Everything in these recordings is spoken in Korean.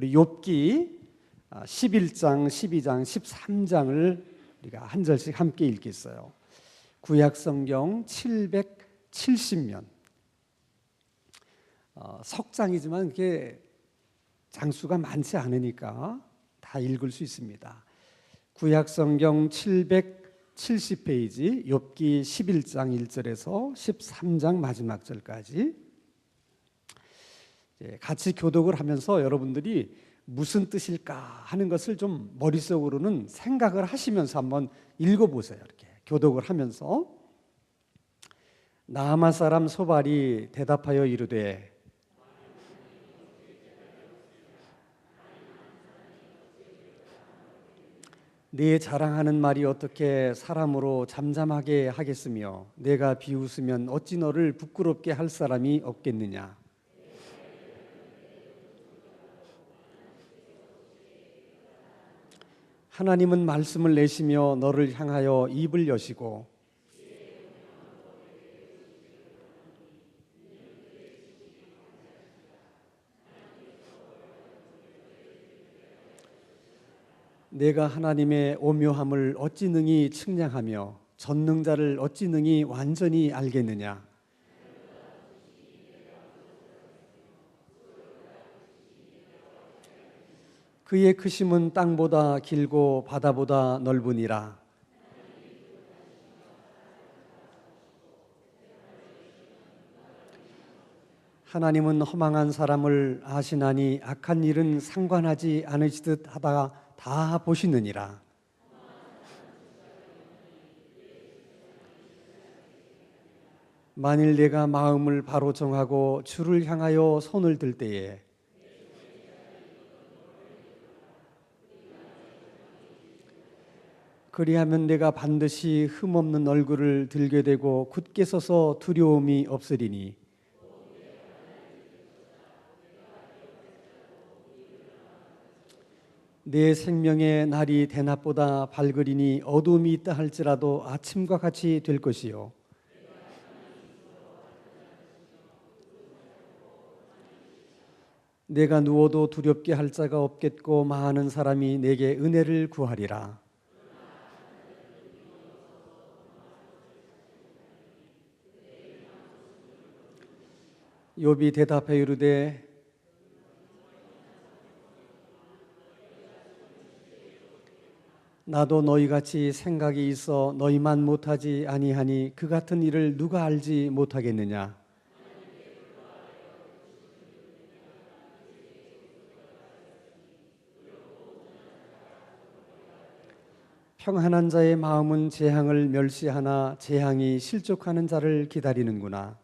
우리 욥기 11장, 12장, 13장을 우리가 한 절씩 함께 읽겠어요. 구약 성경 770면 석장이지만 그게 장수가 많지 않으니까 다 읽을 수 있습니다. 구약 성경 770페이지 욥기 11장 1절에서 13장 마지막 절까지 같이 교독을 하면서 여러분들이 무슨 뜻일까 하는 것을 좀 머릿속으로는 생각을 하시면서 한번 읽어보세요. 이렇게 교독을 하면서 나아마 사람 소발이 대답하여 이르되 네 자랑하는 말이 어떻게 사람으로 잠잠하게 하겠으며 내가 비웃으면 어찌 너를 부끄럽게 할 사람이 없겠느냐. 하나님은 말씀을 내시며 너를 향하여 입을 여시고 내가 하나님의 오묘함을 어찌 능히 측량하며 전능자를 어찌 능히 완전히 알겠느냐. 그의 크심은 땅보다 길고 바다보다 넓으니라. 하나님은 허망한 사람을 아시나니 악한 일은 상관하지 않으시듯 하다가 다 보시느니라. 만일 내가 마음을 바로 정하고 주를 향하여 손을 들 때에 그리하면 내가 반드시 흠없는 얼굴을 들게 되고 굳게 서서 두려움이 없으리니 내 생명의 날이 대낮보다 밝으리니 어두움이 있다 할지라도 아침과 같이 될 것이요 내가 누워도 두렵게 할 자가 없겠고 많은 사람이 내게 은혜를 구하리라. 욥이 대답하여 이르되 나도 너희같이 생각이 있어 너희만 못하지 아니하니 그 같은 일을 누가 알지 못하겠느냐. 평안한 자의 마음은 재앙을 멸시하나 재앙이 실족하는 자를 기다리는구나.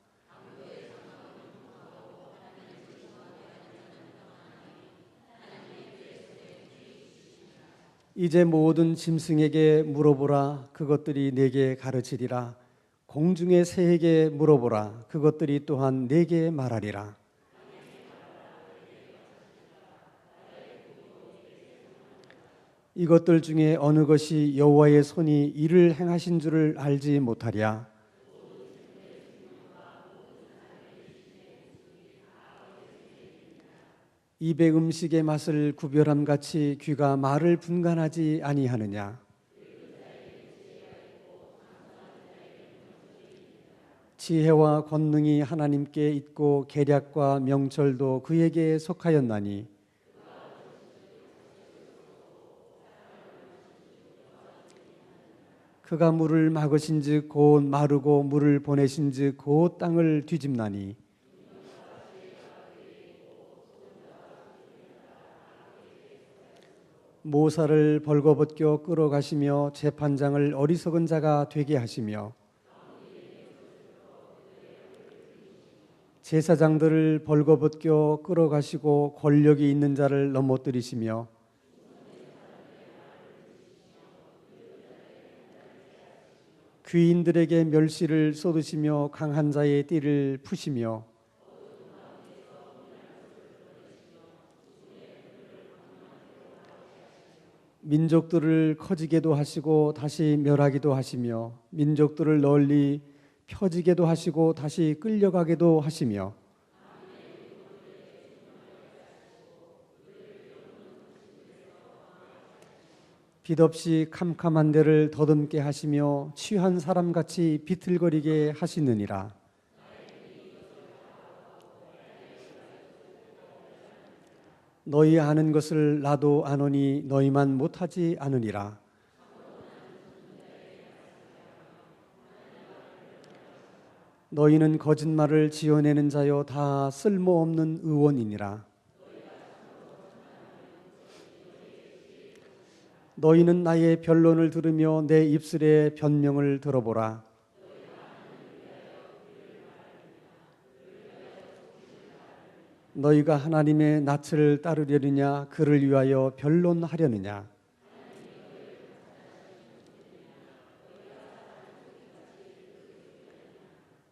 이제 모든 짐승에게 물어보라. 그것들이 내게 가르치리라. 공중의 새에게 물어보라. 그것들이 또한 내게 말하리라. 이것들 중에 어느 것이 여호와의 손이 이를 행하신 줄을 알지 못하랴. 입의 음식의 맛을 구별함같이 귀가 말을 분간하지 아니하느냐. 지혜와 권능이 하나님께 있고 계략과 명철도 그에게 속하였나니 그가 물을 막으신즉 곧 마르고 물을 보내신즉 곧 땅을 뒤집나니 모사를 벌거벗겨 끌어가시며 재판장을 어리석은 자가 되게 하시며 제사장들을 벌거벗겨 끌어가시고 권력이 있는 자를 넘어뜨리시며 귀인들에게 멸시를 쏟으시며 강한 자의 띠를 푸시며 민족들을 커지게도 하시고 다시 멸하기도 하시며 민족들을 널리 펴지게도 하시고 다시 끌려가게도 하시며 빛 없이 캄캄한 데를 더듬게 하시며 취한 사람같이 비틀거리게 하시느니라. 너희 아는 것을 나도 아노니 너희만 못하지 않으니라. 너희는 거짓말을 지어내는 자여 다 쓸모없는 의원이니라. 너희는 나의 변론을 들으며 내 입술의 변명을 들어보라. 너희가 하나님의 낯을 따르려느냐 그를 위하여 변론하려느냐.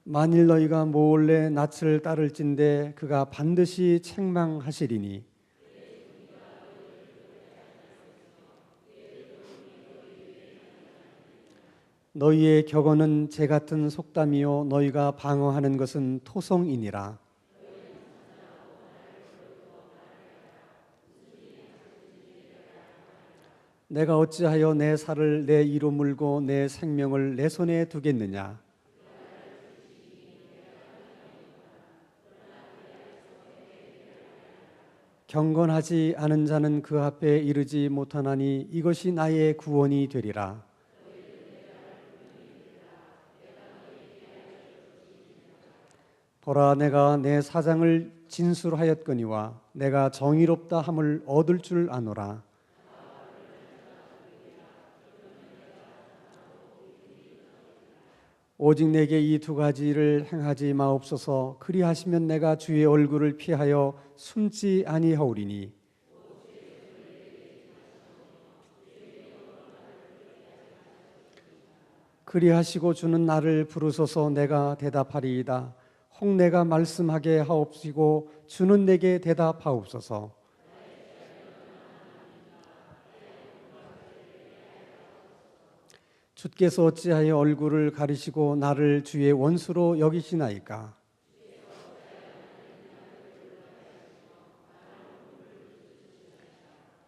만일 너희가 몰래 낯을 따를진대 그가 반드시 책망하시리니 너희의 격언은 재 같은 속담이요 너희가 방어하는 것은 토성이니라. 내가 어찌하여 내 살을 내 이로 물고 내 생명을 내 손에 두겠느냐. 경건하지 않은 자는 그 앞에 이르지 못하나니 이것이 나의 구원이 되리라. 보라, 내가 내 사장을 진술하였거니와 내가 정의롭다 함을 얻을 줄 아노라. 오직 내게 이 두 가지를 행하지 마옵소서. 그리하시면 내가 주의 얼굴을 피하여 숨지 아니하오리니. 그리하시고 주는 나를 부르소서. 내가 대답하리이다. 혹 내가 말씀하게 하옵시고 주는 내게 대답하옵소서. 주께서 어찌하여 얼굴을 가리시고 나를 주의 원수로 여기시나이까.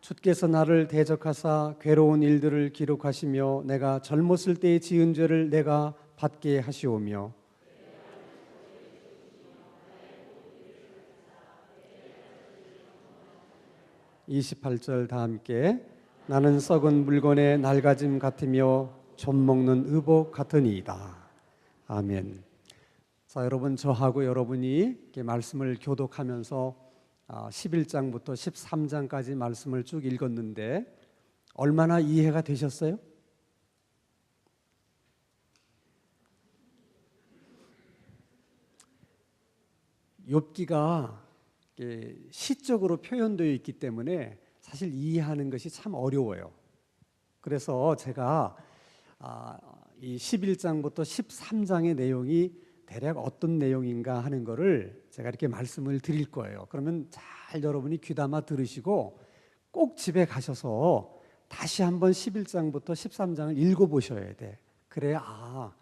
주께서 나를 대적하사 괴로운 일들을 기록하시며 내가 젊었을 때의 지은 죄를 내가 받게 하시오며 28절 다 함께. 나는 썩은 물건의 낡아짐 같으며 좀 먹는 의복 같으니이다. 아멘. 자, 여러분, 저하고 여러분이 이렇게 말씀을 교독하면서 11장부터 13장까지 말씀을 쭉 읽었는데 얼마나 이해가 되셨어요? 욥기가 시적으로 표현되어 있기 때문에 사실 이해하는 것이 참 어려워요. 그래서 제가 이 11장부터 13장의 내용이 대략 어떤 내용인가 하는 거를 제가 이렇게 말씀을 드릴 거예요. 그러면 잘 여러분이 귀담아 들으시고 꼭 집에 가셔서 다시 한번 11장부터 13장을 읽어보셔야 돼. 그래야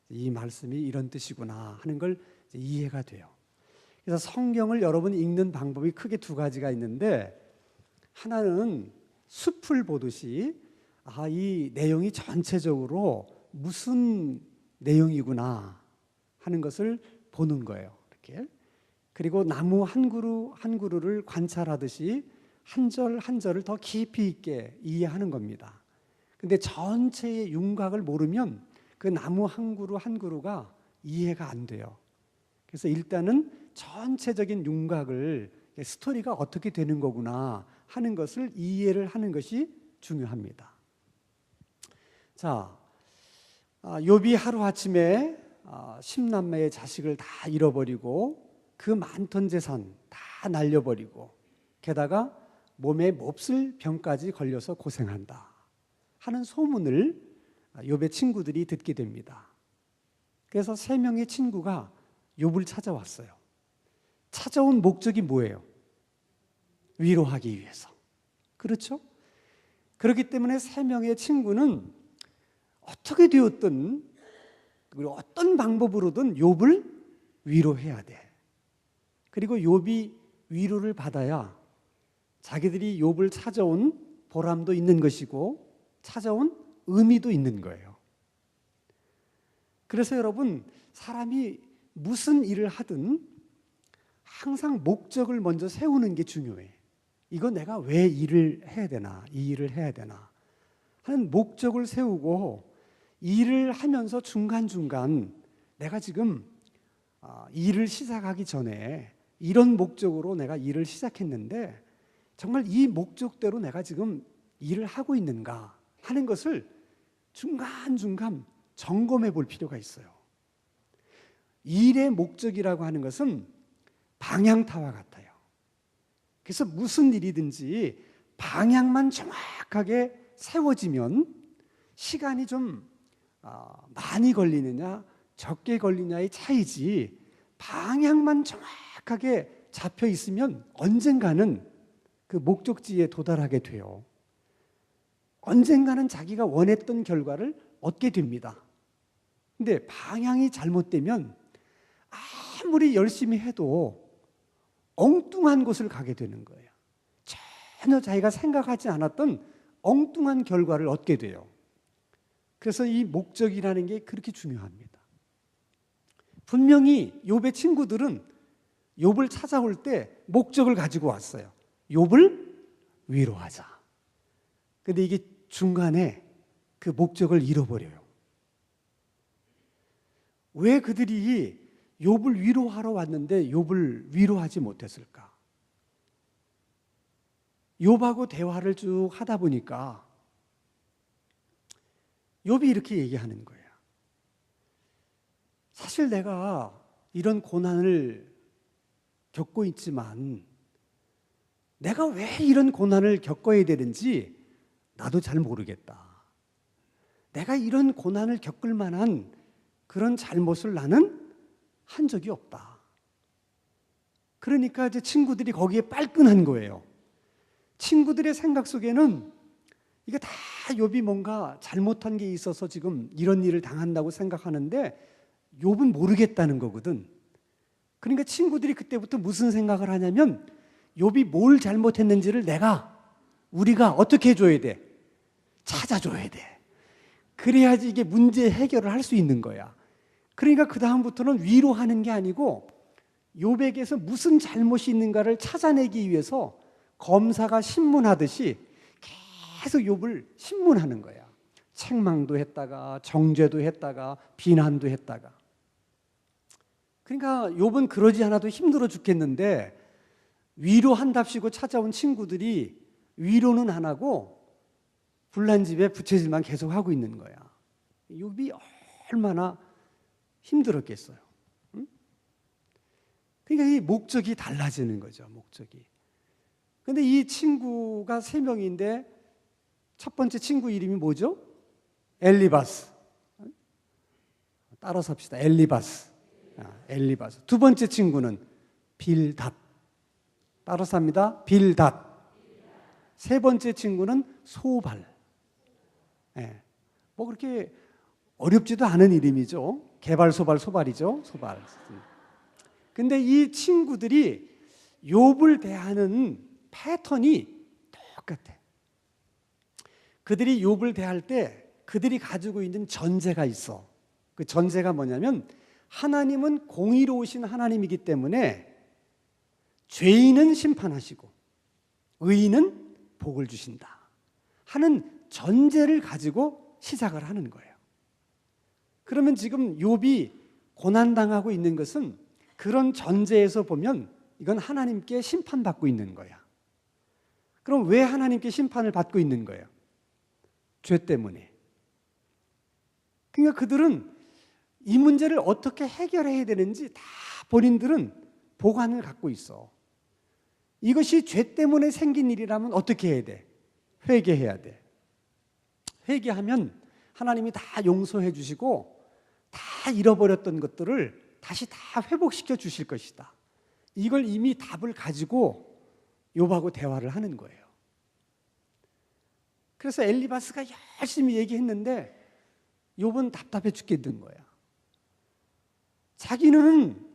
이 말씀이 이런 뜻이구나 하는 걸 이해가 돼요. 그래서 성경을 여러분이 읽는 방법이 크게 두 가지가 있는데, 하나는 숲을 보듯이 이 내용이 전체적으로 무슨 내용이구나 하는 것을 보는 거예요. 이렇게. 그리고 나무 한 그루 한 그루를 관찰하듯이 한 절 한 절을 더 깊이 있게 이해하는 겁니다. 근데 전체의 윤곽을 모르면 그 나무 한 그루 한 그루가 이해가 안 돼요. 그래서 일단은 전체적인 윤곽을, 스토리가 어떻게 되는 거구나 하는 것을 이해를 하는 것이 중요합니다. 자, 욥이 하루아침에 10남매의 자식을 다 잃어버리고 그 많던 재산 다 날려버리고 게다가 몸에 몹쓸 병까지 걸려서 고생한다 하는 소문을 욥의 친구들이 듣게 됩니다. 그래서 3명의 친구가 욥을 찾아왔어요. 찾아온 목적이 뭐예요? 위로하기 위해서. 그렇죠? 그렇기 때문에 3명의 친구는 어떻게 되었든 그리고 어떤 방법으로든 욥을 위로해야 돼. 그리고 욥이 위로를 받아야 자기들이 욥을 찾아온 보람도 있는 것이고 찾아온 의미도 있는 거예요. 그래서 여러분, 사람이 무슨 일을 하든 항상 목적을 먼저 세우는 게 중요해. 이거 내가 왜 일을 해야 되나, 이 일을 해야 되나 하는 목적을 세우고, 일을 하면서 중간중간 내가 지금 일을 시작하기 전에 이런 목적으로 내가 일을 시작했는데 정말 이 목적대로 내가 지금 일을 하고 있는가 하는 것을 중간중간 점검해 볼 필요가 있어요. 일의 목적이라고 하는 것은 방향타와 같아요. 그래서 무슨 일이든지 방향만 정확하게 세워지면 시간이 좀 많이 걸리느냐 적게 걸리냐의 차이지, 방향만 정확하게 잡혀 있으면 언젠가는 그 목적지에 도달하게 돼요. 언젠가는 자기가 원했던 결과를 얻게 됩니다. 근데 방향이 잘못되면 아무리 열심히 해도 엉뚱한 곳을 가게 되는 거예요. 전혀 자기가 생각하지 않았던 엉뚱한 결과를 얻게 돼요. 그래서 이 목적이라는 게 그렇게 중요합니다. 분명히 욥의 친구들은 욥을 찾아올 때 목적을 가지고 왔어요. 욥을 위로하자. 근데 이게 중간에 그 목적을 잃어버려요. 왜 그들이 욥을 위로하러 왔는데 욥을 위로하지 못했을까? 욥하고 대화를 쭉 하다 보니까 욥이 이렇게 얘기하는 거예요. 사실 내가 이런 고난을 겪고 있지만 내가 왜 이런 고난을 겪어야 되는지 나도 잘 모르겠다. 내가 이런 고난을 겪을 만한 그런 잘못을 나는 한 적이 없다. 그러니까 이제 친구들이 거기에 빨끈한 거예요. 친구들의 생각 속에는 이게 다 욥이 뭔가 잘못한 게 있어서 지금 이런 일을 당한다고 생각하는데 욥은 모르겠다는 거거든. 그러니까 친구들이 그때부터 무슨 생각을 하냐면 욥이 뭘 잘못했는지를 우리가 어떻게 해줘야 돼? 찾아줘야 돼. 그래야지 이게 문제 해결을 할 수 있는 거야. 그러니까 그 다음부터는 위로하는 게 아니고 욥에게서 무슨 잘못이 있는가를 찾아내기 위해서 검사가 신문하듯이 계속 욥을 신문하는 거야. 책망도 했다가 정죄도 했다가 비난도 했다가. 그러니까 욥은 그러지 않아도 힘들어 죽겠는데 위로한답시고 찾아온 친구들이 위로는 안 하고 불난 집에 부채질만 계속 하고 있는 거야. 욥이 얼마나 힘들었겠어요. 응? 그러니까 이 목적이 달라지는 거죠. 목적이. 근데 이 친구가 3명인데 첫 번째 친구 이름이 뭐죠? 엘리바스. 따라서 합시다. 엘리바스. 엘리바스. 두 번째 친구는 빌닷. 따라서 합니다. 빌닷. 세 번째 친구는 소발. 뭐 그렇게 어렵지도 않은 이름이죠. 개발, 소발, 소발이죠. 소발. 근데 이 친구들이 욥을 대하는 패턴이 똑같아. 그들이 욥을 대할 때 그들이 가지고 있는 전제가 있어. 그 전제가 뭐냐면 하나님은 공의로우신 하나님이기 때문에 죄인은 심판하시고 의인은 복을 주신다 하는 전제를 가지고 시작을 하는 거예요. 그러면 지금 욥이 고난당하고 있는 것은 그런 전제에서 보면 이건 하나님께 심판받고 있는 거야. 그럼 왜 하나님께 심판을 받고 있는 거예요? 죄 때문에. 그러니까 그들은 이 문제를 어떻게 해결해야 되는지 다 본인들은 보관을 갖고 있어. 이것이 죄 때문에 생긴 일이라면 어떻게 해야 돼? 회개해야 돼. 회개하면 하나님이 다 용서해 주시고 다 잃어버렸던 것들을 다시 다 회복시켜 주실 것이다. 이걸 이미 답을 가지고 욥하고 대화를 하는 거예요. 그래서 엘리바스가 열심히 얘기했는데 욥은 답답해 죽겠는 거야. 자기는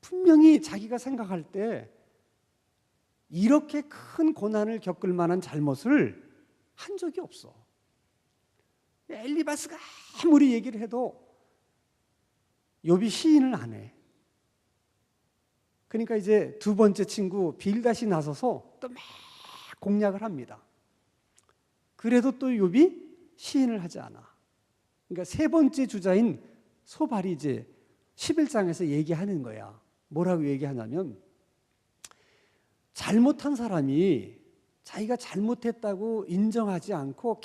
분명히 자기가 생각할 때 이렇게 큰 고난을 겪을 만한 잘못을 한 적이 없어. 엘리바스가 아무리 얘기를 해도 욥이 시인을 안 해. 그러니까 이제 두 번째 친구 빌닷이 나서서 또 막 공략을 합니다. 그래도 또 욥이 시인을 하지 않아. 그러니까 세 번째 주자인 소발이 이제 11장에서 얘기하는 거야. 뭐라고 얘기하냐면, 잘못한 사람이 자기가 잘못했다고 인정하지 않고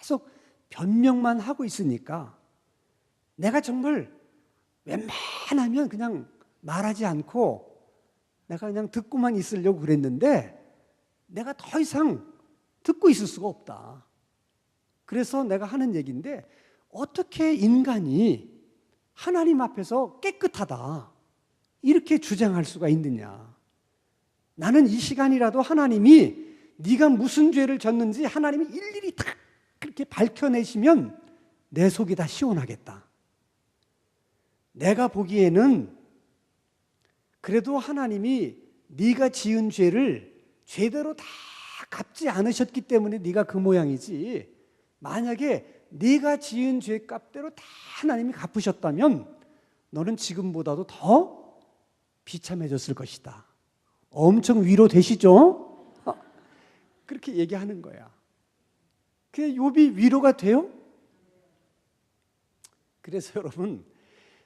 계속 변명만 하고 있으니까 내가 정말 웬만하면 그냥 말하지 않고 내가 그냥 듣고만 있으려고 그랬는데 내가 더 이상 듣고 있을 수가 없다. 그래서 내가 하는 얘기인데, 어떻게 인간이 하나님 앞에서 깨끗하다 이렇게 주장할 수가 있느냐. 나는 이 시간이라도 하나님이 네가 무슨 죄를 졌는지 하나님이 일일이 다 그렇게 밝혀내시면 내 속이 다 시원하겠다. 내가 보기에는 그래도 하나님이 네가 지은 죄를 제대로 다 갚지 않으셨기 때문에 네가 그 모양이지, 만약에 네가 지은 죄값대로 다 하나님이 갚으셨다면 너는 지금보다도 더 비참해졌을 것이다. 엄청 위로되시죠? 그렇게 얘기하는 거야. 그게 욥이 위로가 돼요? 그래서 여러분,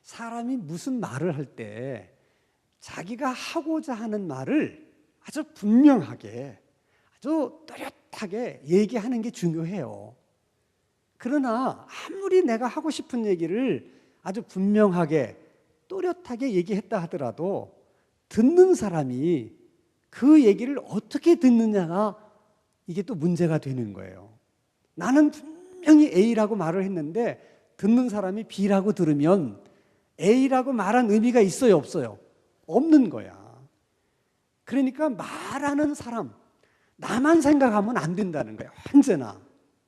사람이 무슨 말을 할 때 자기가 하고자 하는 말을 아주 분명하게, 아주 또렷하게 얘기하는 게 중요해요. 그러나 아무리 내가 하고 싶은 얘기를 아주 분명하게 또렷하게 얘기했다 하더라도 듣는 사람이 그 얘기를 어떻게 듣느냐가 이게 또 문제가 되는 거예요. 나는 분명히 A라고 말을 했는데 듣는 사람이 B라고 들으면 A라고 말한 의미가 있어요, 없어요? 없는 거야. 그러니까 말하는 사람, 나만 생각하면 안 된다는 거예요. 언제나.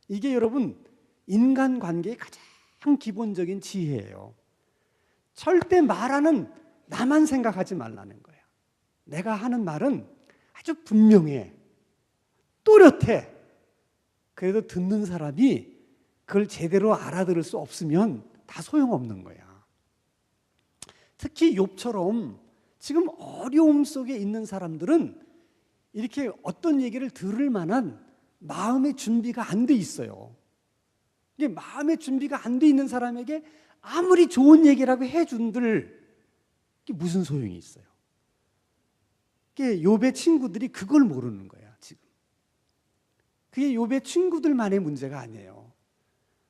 이게 여러분 인간관계의 가장 기본적인 지혜예요. 절대 말하는 나만 생각하지 말라는 거예요. 내가 하는 말은 아주 분명해, 또렷해. 그래도 듣는 사람이 그걸 제대로 알아들을 수 없으면 다 소용없는 거야. 특히 욥처럼 지금 어려움 속에 있는 사람들은 이렇게 어떤 얘기를 들을 만한 마음의 준비가 안 돼 있어요. 이게 마음의 준비가 안 돼 있는 사람에게 아무리 좋은 얘기라고 해준들 이게 무슨 소용이 있어요? 이게 욥의 친구들이 그걸 모르는 거야, 지금. 그게 욥의 친구들만의 문제가 아니에요.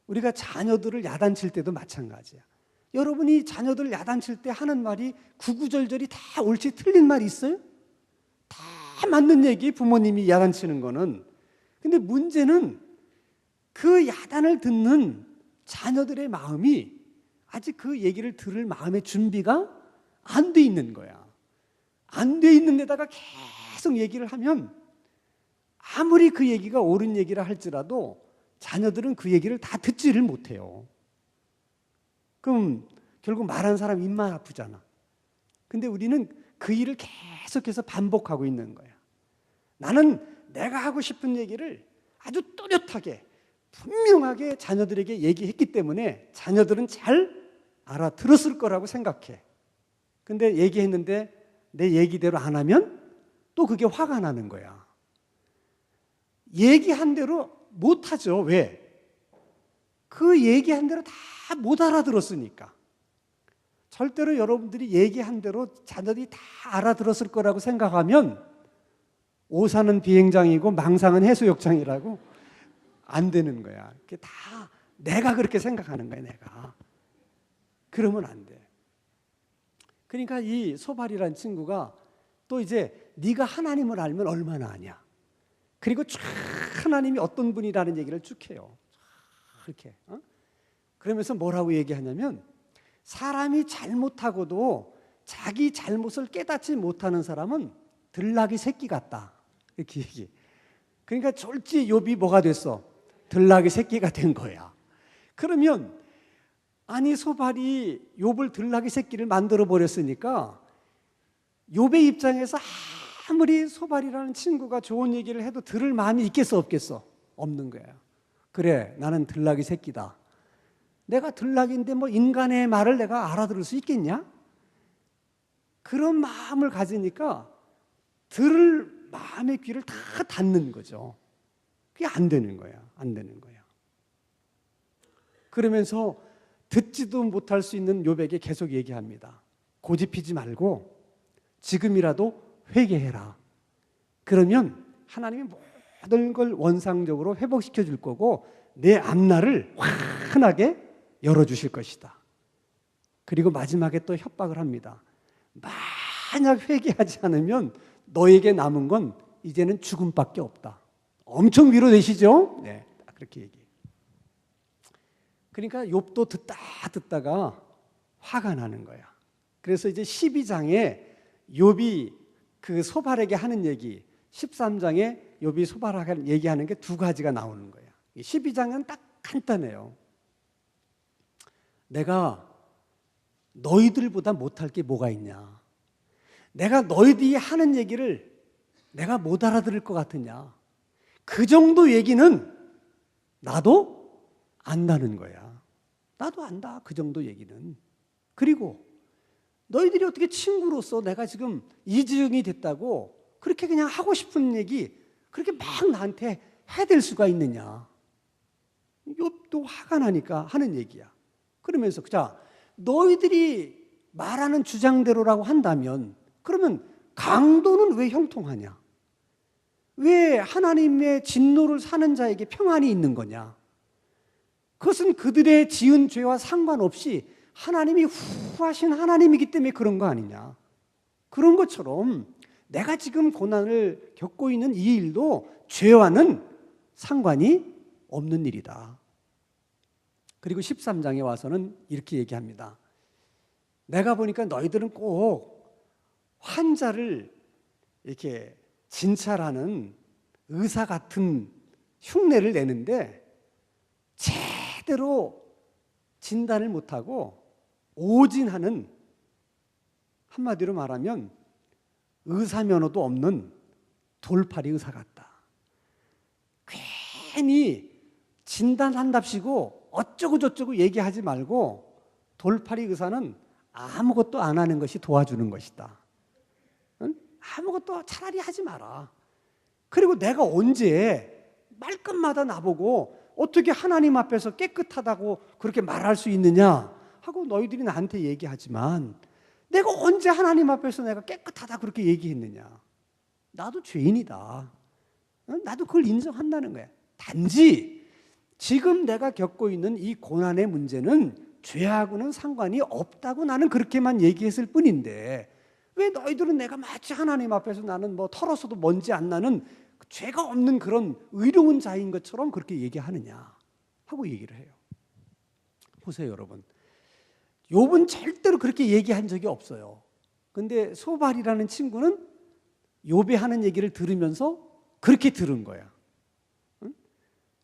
우리가 자녀들을 야단칠 때도 마찬가지야. 여러분이 자녀들 야단칠 때 하는 말이 구구절절이 다 옳지 틀린 말이 있어요? 다 맞는 얘기, 부모님이 야단치는 거는. 근데 문제는 그 야단을 듣는 자녀들의 마음이 아직 그 얘기를 들을 마음의 준비가 안 돼 있는 거야. 안 돼 있는 데다가 계속 얘기를 하면 아무리 그 얘기가 옳은 얘기라 할지라도 자녀들은 그 얘기를 다 듣지를 못해요. 그럼 결국 말하는 사람 입만 아프잖아. 근데 우리는 그 일을 계속해서 반복하고 있는 거야. 나는 내가 하고 싶은 얘기를 아주 또렷하게 분명하게 자녀들에게 얘기했기 때문에 자녀들은 잘 알아들었을 거라고 생각해. 근데 얘기했는데 내 얘기대로 안 하면 또 그게 화가 나는 거야. 얘기한 대로 못하죠. 왜? 그 얘기한 대로 다 못 알아들었으니까. 절대로 여러분들이 얘기한 대로 자녀들이 다 알아들었을 거라고 생각하면 오사는 비행장이고 망상은 해수욕장이라고 안 되는 거야. 그게 다 내가 그렇게 생각하는 거야, 내가. 그러면 안 돼. 그러니까 이 소발이라는 친구가 또 이제 네가 하나님을 알면 얼마나 아냐. 그리고 쫙 하나님이 어떤 분이라는 얘기를 쭉 해요. 그렇게. 그러면서 뭐라고 얘기하냐면, 사람이 잘못하고도 자기 잘못을 깨닫지 못하는 사람은 들나귀 새끼 같다. 이렇게 얘기. 그러니까 졸지 욥이 뭐가 됐어? 들나귀 새끼가 된 거야. 그러면 아니 소발이 욥을 들나귀 새끼를 만들어 버렸으니까 욥의 입장에서 아무리 소발이라는 친구가 좋은 얘기를 해도 들을 마음이 있겠어 없겠어? 없는 거야. 그래, 나는 들나귀 새끼다. 내가 들나귀인데 뭐 인간의 말을 내가 알아들을 수 있겠냐? 그런 마음을 가지니까 들을 마음의 귀를 다 닫는 거죠. 그게 안 되는 거야. 안 되는 거야. 그러면서 듣지도 못할 수 있는 욥에게 계속 얘기합니다. 고집피지 말고 지금이라도 회개해라. 그러면 하나님이 모든 걸 원상적으로 회복시켜 줄 거고 내 앞날을 환하게 열어주실 것이다. 그리고 마지막에 또 협박을 합니다. 만약 회개하지 않으면 너에게 남은 건 이제는 죽음밖에 없다. 엄청 위로되시죠? 네, 그렇게 얘기해요. 그러니까 욥도 듣다가 화가 나는 거야. 그래서 이제 12장에 욥이 그 소발에게 하는 얘기, 13장에 욥이 소발에게 얘기하는 게 두 가지가 나오는 거야. 12장은 딱 간단해요. 내가 너희들보다 못할 게 뭐가 있냐? 내가 너희들이 하는 얘기를 내가 못 알아들을 것 같으냐? 그 정도 얘기는 나도 안다는 거야. 나도 안다. 그 정도 얘기는. 그리고 너희들이 어떻게 친구로서 내가 지금 이지응이 됐다고 그렇게 그냥 하고 싶은 얘기 그렇게 막 나한테 해댈 수가 있느냐? 욥도 화가 나니까 하는 얘기야. 그러면서 자, 너희들이 말하는 주장대로라고 한다면 그러면 강도는 왜 형통하냐? 왜 하나님의 진노를 사는 자에게 평안이 있는 거냐? 그것은 그들의 지은 죄와 상관없이 하나님이 후하신 하나님이기 때문에 그런 거 아니냐? 그런 것처럼 내가 지금 고난을 겪고 있는 이 일도 죄와는 상관이 없는 일이다. 그리고 13장에 와서는 이렇게 얘기합니다. 내가 보니까 너희들은 꼭 환자를 이렇게 진찰하는 의사 같은 흉내를 내는데 제대로 진단을 못하고 오진하는, 한마디로 말하면 의사 면허도 없는 돌팔이 의사 같다. 괜히 진단한답시고 어쩌고 저쩌고 얘기하지 말고 돌팔이 의사는 아무것도 안 하는 것이 도와주는 것이다. 응? 아무것도 차라리 하지 마라. 그리고 내가 언제 말끝마다 나보고 어떻게 하나님 앞에서 깨끗하다고 그렇게 말할 수 있느냐 하고 너희들이 나한테 얘기하지만 내가 언제 하나님 앞에서 내가 깨끗하다 그렇게 얘기했느냐. 나도 죄인이다. 나도 그걸 인정한다는 거야. 단지 지금 내가 겪고 있는 이 고난의 문제는 죄하고는 상관이 없다고 나는 그렇게만 얘기했을 뿐인데 왜 너희들은 내가 마치 하나님 앞에서 나는 뭐 털어서도 먼지 안 나는 죄가 없는 그런 의로운 자인 것처럼 그렇게 얘기하느냐 하고 얘기를 해요. 보세요, 여러분. 욥은 절대로 그렇게 얘기한 적이 없어요. 근데 소발이라는 친구는 욥이 하는 얘기를 들으면서 그렇게 들은 거야. 응?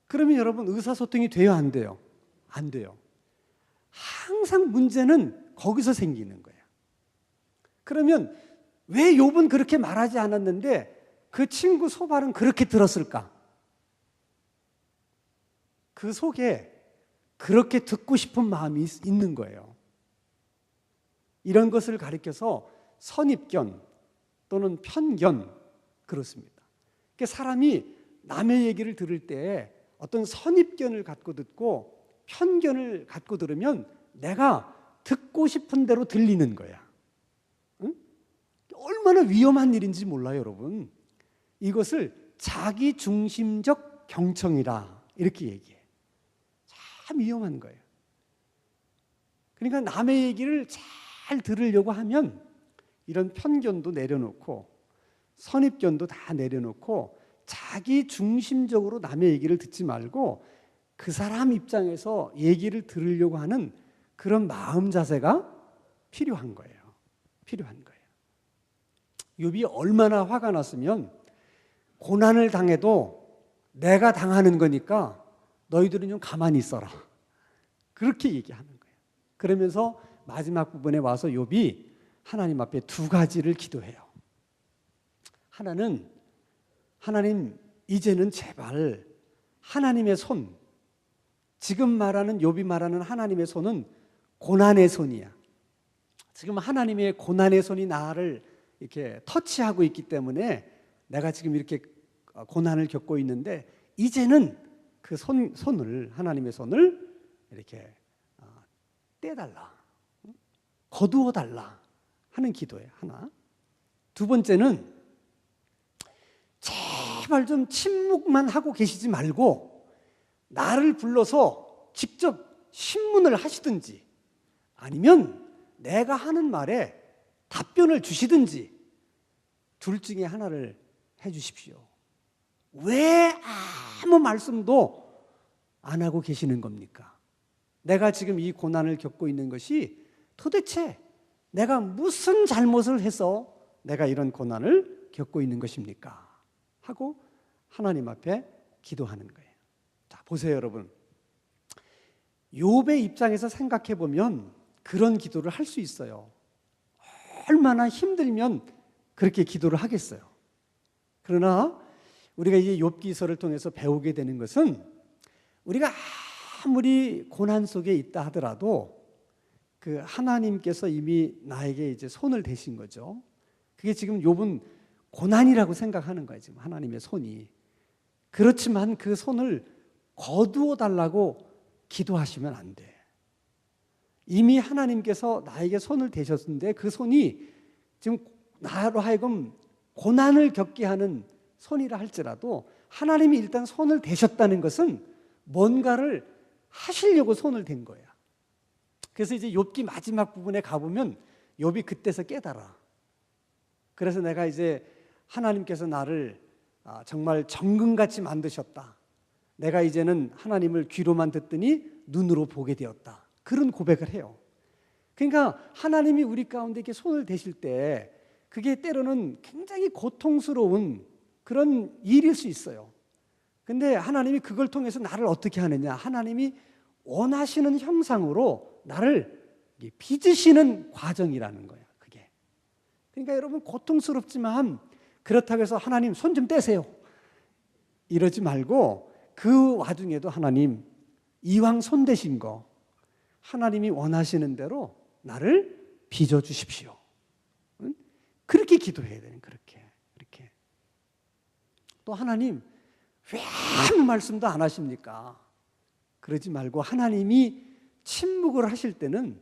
그러면 여러분 의사소통이 돼요, 안 돼요? 안 돼요. 항상 문제는 거기서 생기는 거야. 그러면 왜 욥은 그렇게 말하지 않았는데 그 친구 소발은 그렇게 들었을까? 그 속에 그렇게 듣고 싶은 마음이 있는 거예요. 이런 것을 가리켜서 선입견 또는 편견 그렇습니다. 그러니까 사람이 남의 얘기를 들을 때 어떤 선입견을 갖고 듣고 편견을 갖고 들으면 내가 듣고 싶은 대로 들리는 거야. 응? 얼마나 위험한 일인지 몰라요, 여러분. 이것을 자기중심적 경청이라 이렇게 얘기해. 참 위험한 거예요. 그러니까 남의 얘기를 잘 들으려고 하면 이런 편견도 내려놓고 선입견도 다 내려놓고 자기중심적으로 남의 얘기를 듣지 말고 그 사람 입장에서 얘기를 들으려고 하는 그런 마음 자세가 필요한 거예요. 필요한 거예요. 욥이 얼마나 화가 났으면 고난을 당해도 내가 당하는 거니까 너희들은 좀 가만히 있어라. 그렇게 얘기하는 거예요. 그러면서 마지막 부분에 와서 욥이 하나님 앞에 두 가지를 기도해요. 하나는 하나님 이제는 제발 하나님의 손, 지금 말하는 욥이 말하는 하나님의 손은 고난의 손이야. 지금 하나님의 고난의 손이 나를 이렇게 터치하고 있기 때문에 내가 지금 이렇게 고난을 겪고 있는데 이제는 그 손을 하나님의 손을 이렇게 떼달라, 거두어 달라 하는 기도예요. 하나. 두 번째는 제발 좀 침묵만 하고 계시지 말고 나를 불러서 직접 신문을 하시든지 아니면 내가 하는 말에 답변을 주시든지 둘 중에 하나를 해 주십시오. 왜 아무 말씀도 안 하고 계시는 겁니까? 내가 지금 이 고난을 겪고 있는 것이 도대체 내가 무슨 잘못을 해서 내가 이런 고난을 겪고 있는 것입니까? 하고 하나님 앞에 기도하는 거예요. 자, 보세요, 여러분. 욥의 입장에서 생각해 보면 그런 기도를 할 수 있어요. 얼마나 힘들면 그렇게 기도를 하겠어요. 그러나 우리가 이제 욥기서를 통해서 배우게 되는 것은 우리가 아무리 고난 속에 있다 하더라도 그 하나님께서 이미 나에게 이제 손을 대신 거죠. 그게 지금 욥은 고난이라고 생각하는 거예요. 지금 하나님의 손이. 그렇지만 그 손을 거두어 달라고 기도하시면 안 돼. 이미 하나님께서 나에게 손을 대셨는데 그 손이 지금 나로 하여금 고난을 겪게 하는 손이라 할지라도 하나님이 일단 손을 대셨다는 것은 뭔가를 하시려고 손을 댄 거야. 그래서 이제 욥기 마지막 부분에 가보면 욥이 그때서 깨달아. 그래서 내가 이제 하나님께서 나를 정말 정금같이 만드셨다. 내가 이제는 하나님을 귀로만 듣더니 눈으로 보게 되었다. 그런 고백을 해요. 그러니까 하나님이 우리 가운데 이렇게 손을 대실 때 그게 때로는 굉장히 고통스러운 그런 일일 수 있어요. 근데 하나님이 그걸 통해서 나를 어떻게 하느냐? 하나님이 원하시는 형상으로 나를 빚으시는 과정이라는 거야, 그게. 그러니까 여러분 고통스럽지만 그렇다고 해서 하나님 손 좀 떼세요. 이러지 말고 그 와중에도 하나님 이왕 손 대신 거 하나님이 원하시는 대로 나를 빚어 주십시오. 그렇게 기도해야 되는 그렇게. 또 하나님 왜 아무 말씀도 안 하십니까? 그러지 말고 하나님이 침묵을 하실 때는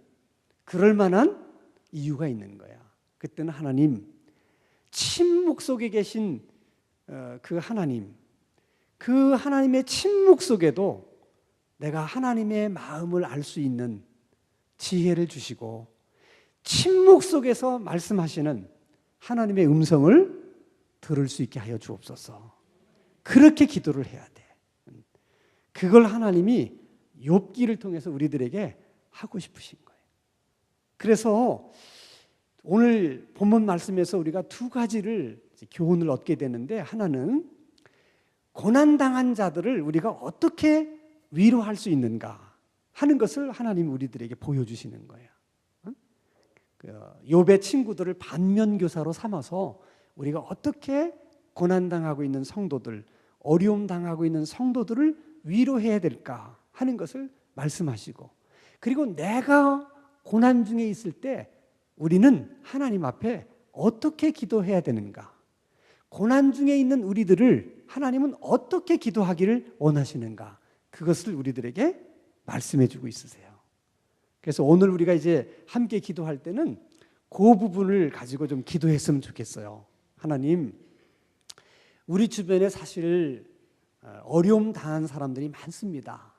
그럴 만한 이유가 있는 거야. 그때는 하나님 침묵 속에 계신 그 하나님, 그 하나님의 침묵 속에도 내가 하나님의 마음을 알 수 있는 지혜를 주시고 침묵 속에서 말씀하시는 하나님의 음성을 들을 수 있게 하여 주옵소서. 그렇게 기도를 해야 돼. 그걸 하나님이 욥기를 통해서 우리들에게 하고 싶으신 거예요. 그래서 오늘 본문 말씀에서 우리가 두 가지를 교훈을 얻게 되는데, 하나는 고난당한 자들을 우리가 어떻게 위로할 수 있는가 하는 것을 하나님 우리들에게 보여주시는 거예요. 욥의 친구들을 반면교사로 삼아서 우리가 어떻게 고난당하고 있는 성도들, 어려움 당하고 있는 성도들을 위로해야 될까 하는 것을 말씀하시고, 그리고 내가 고난 중에 있을 때 우리는 하나님 앞에 어떻게 기도해야 되는가, 고난 중에 있는 우리들을 하나님은 어떻게 기도하기를 원하시는가, 그것을 우리들에게 말씀해 주고 있으세요. 그래서 오늘 우리가 이제 함께 기도할 때는 그 부분을 가지고 좀 기도했으면 좋겠어요. 하나님, 우리 주변에 사실 어려움 당한 사람들이 많습니다.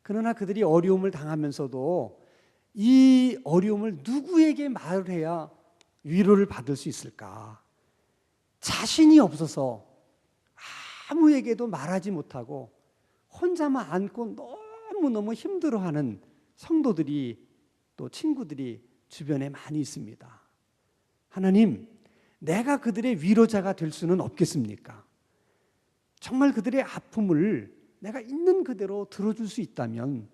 그러나 그들이 어려움을 당하면서도 이 어려움을 누구에게 말을 해야 위로를 받을 수 있을까? 자신이 없어서 아무에게도 말하지 못하고 혼자만 안고 너무너무 힘들어하는 성도들이, 또 친구들이 주변에 많이 있습니다. 하나님, 내가 그들의 위로자가 될 수는 없겠습니까? 정말 그들의 아픔을 내가 있는 그대로 들어줄 수 있다면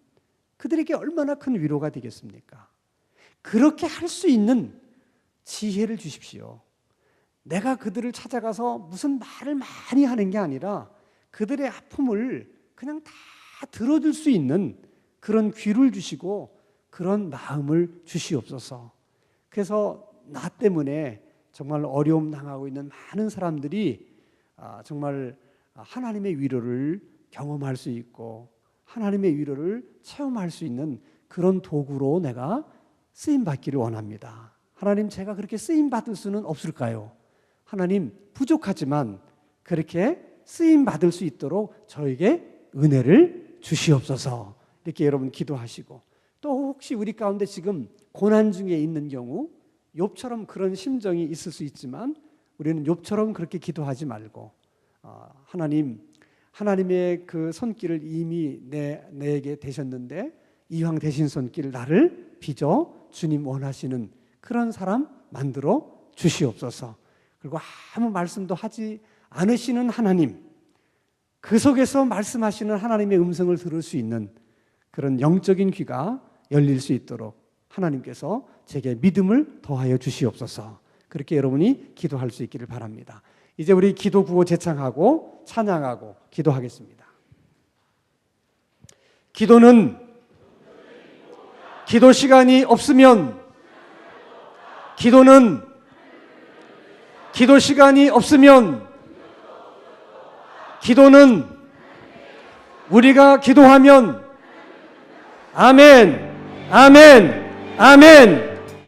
그들에게 얼마나 큰 위로가 되겠습니까? 그렇게 할 수 있는 지혜를 주십시오. 내가 그들을 찾아가서 무슨 말을 많이 하는 게 아니라 그들의 아픔을 그냥 다 들어줄 수 있는 그런 귀를 주시고 그런 마음을 주시옵소서. 그래서 나 때문에 정말 어려움 당하고 있는 많은 사람들이 정말 하나님의 위로를 경험할 수 있고 하나님의 위로를 체험할 수 있는 그런 도구로 내가 쓰임 받기를 원합니다. 하나님, 제가 그렇게 쓰임 받을 수는 없을까요? 하나님, 부족하지만 그렇게 쓰임 받을 수 있도록 저에게 은혜를 주시옵소서. 이렇게 여러분 기도하시고, 또 혹시 우리 가운데 지금 고난 중에 있는 경우 욥처럼 그런 심정이 있을 수 있지만 우리는 욥처럼 그렇게 기도하지 말고 하나님의 그 손길을 이미 내게 대셨는데 이왕 대신 손길 나를 빚어 주님 원하시는 그런 사람 만들어 주시옵소서. 그리고 아무 말씀도 하지 않으시는 하나님, 그 속에서 말씀하시는 하나님의 음성을 들을 수 있는 그런 영적인 귀가 열릴 수 있도록 하나님께서 제게 믿음을 더하여 주시옵소서. 그렇게 여러분이 기도할 수 있기를 바랍니다. 이제 우리 기도 구호 제창하고 찬양하고 기도하겠습니다. 기도는 기도 시간이 없으면 기도는 기도 시간이 없으면 기도는 우리가 기도하면 아멘, 아멘, 아멘.